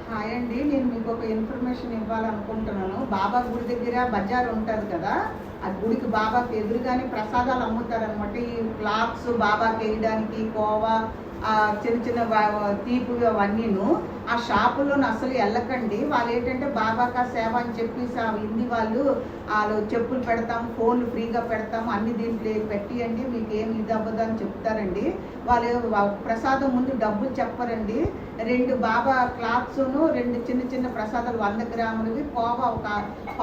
Hi అండి. నేను మీకు ఒక ఇన్ఫర్మేషన్ ఇవ్వాలనుకుంటున్నాను. బాబా గుడి దగ్గర బజార్ ఉంటుంది కదా, ఆ గుడికి బాబాకి ఎదురుగానే ప్రసాదాలు అమ్ముతారనమాట. ఈ క్లాత్స్ బాబాకి వేయడానికి కోవా, చిన్న చిన్న తీపి అవన్నీను. ఆ షాపులో అసలు వెళ్ళకండి. వాళ్ళు ఏంటంటే బాబాకా సేవ అని చెప్పేసి హిందీ వాళ్ళు చెప్పులు పెడతాం, ఫోన్లు ఫ్రీగా పెడతాం, అన్ని దీంట్లో పెట్టియండి, మీకు ఏమి ఇది అవ్వదు అని చెప్తారండి. వాళ్ళు ప్రసాదం ముందు డబ్బులు చెప్పరండి. 2 బాబా క్లాత్స్ను 2 చిన్న చిన్న ప్రసాదాలు 100 గ్రాములవి, కోవా ఒక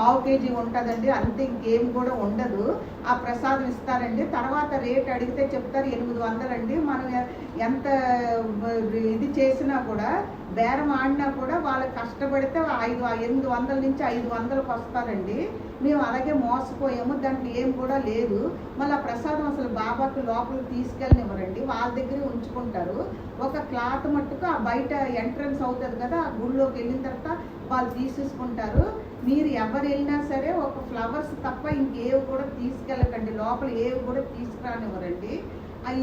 ½ కేజీ ఉంటుందండి, అంతే, ఇంకేం కూడా ఉండదు. ఆ ప్రసాదం ఇస్తారండి. తర్వాత రేట్ అడిగితే చెప్తారు 800 అండి. మనం ఎంత ఇది చేసినా కూడా, బేరం ఆడినా కూడా వాళ్ళు కష్టపడితే 800 నుంచి 500కి వస్తారండి. మేము అలాగే మోసపోయాము. దాంట్లో ఏం కూడా లేదు. మళ్ళీ ఆ ప్రసాదం అసలు బాబాకి లోపలికి తీసుకెళ్ళనివ్వరండి, వాళ్ళ దగ్గరే ఉంచుకుంటారు. ఒక క్లాత్ మట్టుకు ఆ బయట ఎంట్రన్స్ అవుతుంది కదా, ఆ గుళ్ళోకి వెళ్ళిన తర్వాత వాళ్ళు తీసేసుకుంటారు. మీరు ఎవరు వెళ్ళినా సరే ఒక ఫ్లవర్స్ తప్ప ఇంకేవి కూడా తీసుకెళ్ళకండి, లోపల ఏవి కూడా తీసుకురానివ్వరండి.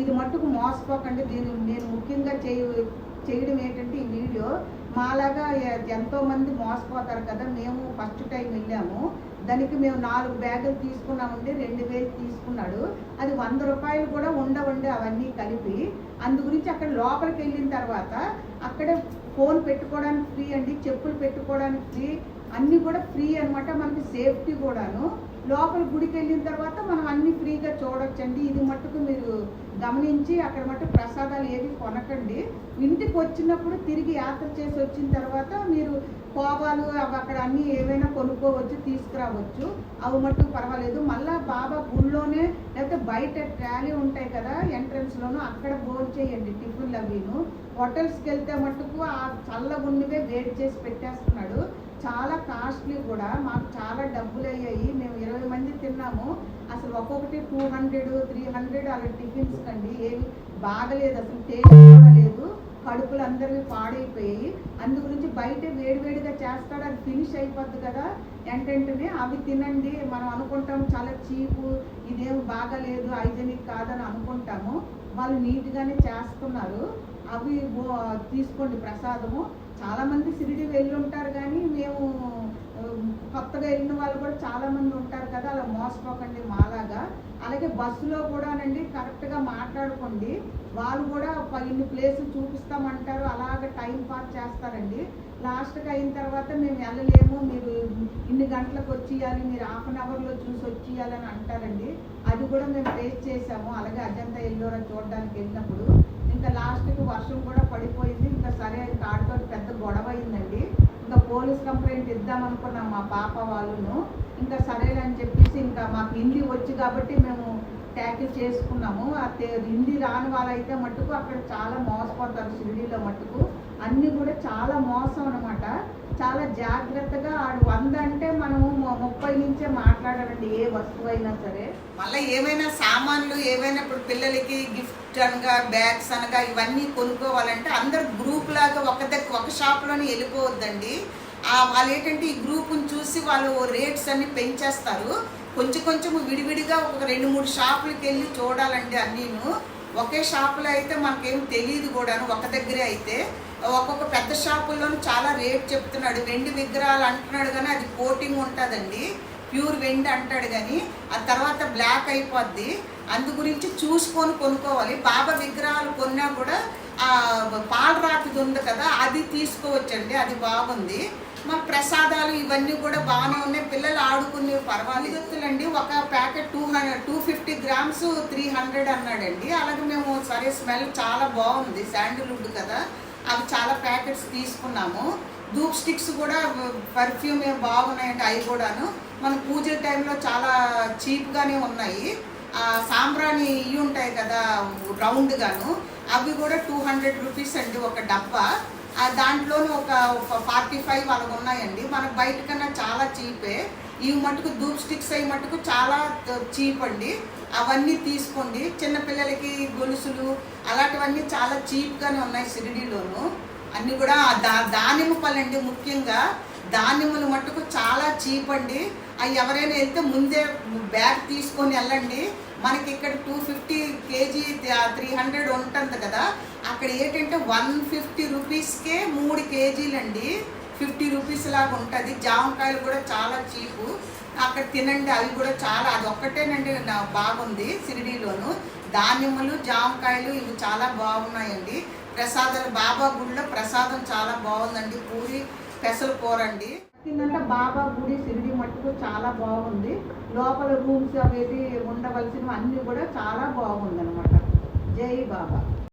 ఇది మట్టుకు మోసపోకండి. నేను ముఖ్యంగా చేయడం ఏంటంటే ఈ వీడియో, మాలాగా ఎంతోమంది మోసపోతారు కదా. మేము ఫస్ట్ టైం వెళ్ళాము, దానికి మేము 4 బ్యాగులు తీసుకున్నామండి. 2000 తీసుకున్నాడు. అది 100 రూపాయలు కూడా ఉండవండి అవన్నీ కలిపి. అందు గురించి అక్కడ లోపలికి వెళ్ళిన తర్వాత అక్కడే ఫోన్ పెట్టుకోవడానికి ఫ్రీ అండి, చెప్పులు పెట్టుకోవడానికి ఫ్రీ, అన్నీ కూడా ఫ్రీ అనమాట. మనకి సేఫ్టీ కూడాను. లోపల గుడికి వెళ్ళిన తర్వాత మనం అన్నీ ఫ్రీగా చూడొచ్చండి. ఇది మట్టుకు మీరు గమనించి అక్కడ మట్టుకు ప్రసాదాలు ఏవి కొనకండి. ఇంటికి వచ్చినప్పుడు తిరిగి యాత్ర చేసి వచ్చిన తర్వాత మీరు కోవాలు అవి అక్కడ అన్నీ ఏవైనా కొనుక్కోవచ్చు, తీసుకురావచ్చు, అవి మట్టుకు పర్వాలేదు. మళ్ళీ బాబా గుళ్ళోనే లేకపోతే బయట ట్రాలీ ఉంటాయి కదా ఎంట్రన్స్లోనూ, అక్కడ భోజనం చేయండి టిఫిన్లు అవిను. హోటల్స్కి వెళ్తే మట్టుకు ఆ చల్లగుండివే వేడి చేసి పెట్టేస్తున్నాడు. చాలా కాస్ట్లీ కూడా, మాకు చాలా డబ్బులు అయ్యాయి. మేము 20 మంది తిన్నాము. అసలు ఒక్కొక్కటి 200, 300 అలా టిఫిన్స్ కండి. ఏమి బాగలేదు, అసలు టేస్ట్ కూడా లేదు. కడుపులు అందరివి పాడైపోయి. అందు గురించి బయట వేడివేడిగా చేస్తాడు, అది ఫినిష్ అయిపోద్ది కదా ఏంటంటే, అవి తినండి. మనం అనుకుంటాము చాలా చీపు, ఇదేమి బాగాలేదు, హైజెనిక్ కాదని అనుకుంటాము. వాళ్ళు నీట్గానే చేస్తున్నారు. అవి తీసుకోండి ప్రసాదము. చాలామంది షిరిడి వెళ్ళి ఉంటారు, కానీ మేము కొత్తగా వెళ్ళిన వాళ్ళు కూడా చాలామంది ఉంటారు కదా, అలా మోసపోకండి మాలాగా. అలాగే బస్సులో కూడానండి కరెక్ట్గా మాట్లాడుకోండి. వాళ్ళు కూడా ఇన్ని ప్లేసులు చూపిస్తామంటారు, అలాగ టైం పాస్ చేస్తారండి. లాస్ట్కి అయిన తర్వాత మేము వెళ్ళలేము, మీరు ఇన్ని గంటలకు వచ్చేయాలి, మీరు ½ అవర్లో చూసి వచ్చేయాలని అంటారండి. అది కూడా మేము ఫేస్ చేసాము. అలాగే అజంతా ఎల్లోరా చూడడానికి వెళ్ళినప్పుడు ఇంకా లాస్ట్కి వర్షం కూడా పడిపోయింది. ఇంకా సరే కాడుతో పెద్ద గొడవ అయిందండి. ఇంకా పోలీస్ కంప్లైంట్ ఇద్దామనుకున్నాం మా పాప వాళ్ళను. ఇంకా సరేనని చెప్పేసి, ఇంకా మాకు హిందీ వచ్చి కాబట్టి మేము ట్యాకిల్ చేసుకున్నాము. హిందీ రాని వాళ్ళైతే మట్టుకు అక్కడ చాలా మోసపోతారు. షిరిడీలో మట్టుకు అన్నీ కూడా చాలా మోసం అనమాట. చాలా జాగ్రత్తగా 100 అంటే మనము 30 నుంచే మాట్లాడాలండి, ఏ వస్తువు అయినా సరే. మళ్ళీ ఏమైనా సామాన్లు ఏమైనా ఇప్పుడు పిల్లలకి గిఫ్ట్ అనగా బ్యాగ్స్ అనగా ఇవన్నీ కొనుక్కోవాలంటే అందరు గ్రూప్ లాగా ఒక షాప్లోనే వెళ్ళిపోవద్దండి. వాళ్ళు ఏంటంటే ఈ గ్రూప్ని చూసి వాళ్ళు రేట్స్ అన్ని పెంచేస్తారు. కొంచెం విడివిడిగా ఒక 2-3 షాపులకి వెళ్ళి చూడాలండి. అన్నీను ఒకే షాపులో అయితే మనకేం తెలియదు కూడాను. ఒక దగ్గరే అయితే ఒక్కొక్క పెద్ద షాపుల్లోనూ చాలా రేట్ చెప్తున్నాడు. వెండి విగ్రహాలు అంటున్నాడు, కానీ అది కోటింగ్ ఉంటుందండి, ప్యూర్ వెండి అంటాడు, కానీ ఆ తర్వాత బ్లాక్ అయిపోద్ది. అందు గురించి చూసుకొని కొనుక్కోవాలి. బాబా విగ్రహాలు కొన్నా కూడా పాలరాతిది ఉంది కదా, అది తీసుకోవచ్చండి, అది బాగుంది. మన ప్రసాదాలు ఇవన్నీ కూడా బాగానే ఉన్నాయి. పిల్లలు ఆడుకునేవి పర్వాలేదండి. ఒక ప్యాకెట్ 250 గ్రామ్స్ 300 అన్నాడండి. అలాగే మేము సరే స్మెల్ చాలా బాగుంది, శాండిల్వుడ్ కదా, అవి చాలా ప్యాకెట్స్ తీసుకున్నాము. ధూప్ స్టిక్స్ కూడా పర్ఫ్యూమ్ బాగున్నాయండి, అవి కూడాను మన పూజల టైంలో చాలా చీప్గానే ఉన్నాయి. సాంబ్రాణి ఇవి ఉంటాయి కదా రౌండ్గాను, అవి కూడా 200 రూపీస్ అండి ఒక డబ్బా. దాంట్లోనూ ఒక 45 అలాగ ఉన్నాయండి. మనకు బయట కన్నా చాలా చీపే. ఇవి మటుకు ధూప్ స్టిక్స్ అవి మటుకు చాలా చీప్ అండి. అవన్నీ తీసుకోండి. చిన్నపిల్లలకి గొలుసులు అలాంటివన్నీ చాలా చీప్గానే ఉన్నాయి షిరిడీలోను. అన్నీ కూడా దానిమ్మ పళ్ళండి, ముఖ్యంగా దానిమ్మలు మట్టుకు చాలా చీప్ అండి. అవి ఎవరైనా వెళ్తే ముందే బ్యాగ్ తీసుకొని వెళ్ళండి. మనకి ఇక్కడ 250 కేజీ 300 ఉంటుంది కదా, అక్కడ ఏంటంటే 150 రూపీస్కే 3 కేజీలండి. 50 రూపీస్ లాగా ఉంటుంది. జామకాయలు కూడా చాలా చీపు. అక్కడ తినండి, అవి కూడా చాలా, అది ఒక్కటేనండి బాగుంది షిరిడీలోను. దానిమ్మలు, జామకాయలు ఇవి చాలా బాగున్నాయండి. ప్రసాదాలు బాబా గుడిలో ప్రసాదం చాలా బాగుందండి. పూరి పెసలు కూర అండి. కిందంటే బాబా గుడి షిరిడి మట్టుకు చాలా బాగుంది. లోపల రూమ్స్ అవి ఉండవలసినవి అన్నీ కూడా చాలా బాగుంది అనమాట. జై బాబా.